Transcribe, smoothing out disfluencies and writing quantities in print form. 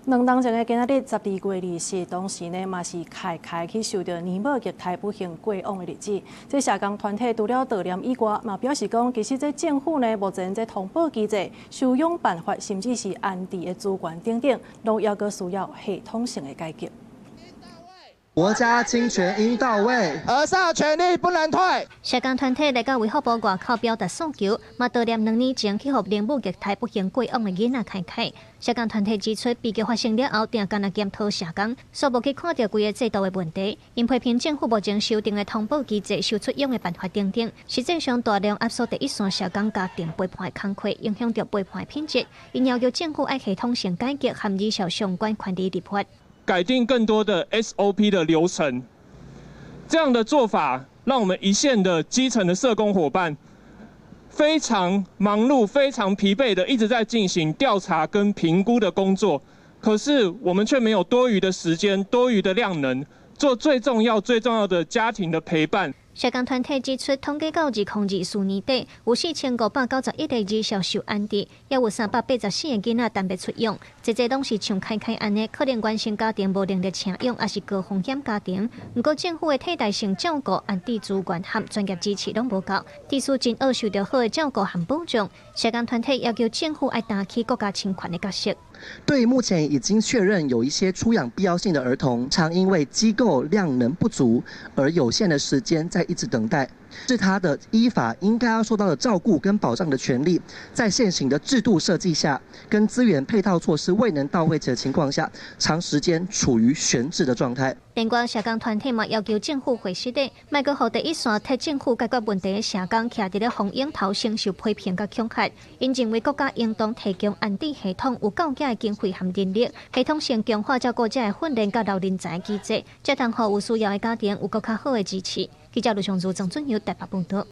2年前的今仔日12月20日，当时呢嘛是开去受到年末虐待不幸过往的日子。这社工团体除了悼念以外，嘛表示讲，其实这政府呢目前这通报机制、收养办法，甚至是安置的资源等等，都要个需要系统性的改革。 国家侵权应到位，儿少权利不能退。社工团体来到卫福部外口表达诉求，嘛悼念2年前去互灵母虐待不幸过往的囡仔开。社工团体指出，悲剧发生了后，定干来检讨社工，所无去看到规个制度的问题，因批评政府目前修订的通报机制、收出养的办法等等，实际上大量压缩第一线社工家庭陪伴的工课，影响到陪伴的品质。因要求政府爱系统性改革和儿少相关权利立法。 改定更多的 SOP 的流程，这样的做法让我们一线的基层的社工伙伴非常忙碌、非常疲惫的一直在进行调查跟评估的工作，可是我们却没有多余的时间、多余的量能做最重要的家庭的陪伴。 社工团体指出，统计到2024年底，有4591个儿少受安置，也有384个囡仔单别出养，这拢是像开安尼，可能原生家庭无能力请养，也是高风险家庭。不过政府的替代性照顾、安置资源和专业支持拢无够，低数真恶受到好的照顾和保障。社工团体要求政府要担起国家侵权的角色。 对目前已经确认有一些出养必要性的儿童，常因为机构量能不足而有限的时间在一直等待，是他的依法应该要受到的照顾跟保障的权利，在现行的制度设计下，跟资源配套措施未能到位的情况下，长时间处于悬置的状态。另外，社工团体嘛要求政府回实地，莫阁互第一线替政府解决问题的社工徛伫咧红樱头承受批评甲恐吓，因认为国家应当提供安置系统有够价的经费和人力，系统性强化照顾者的训练甲老人才的机制，才通互有需要的家庭有更较好的支持。记者卢尚珠、郑俊尧台北报道。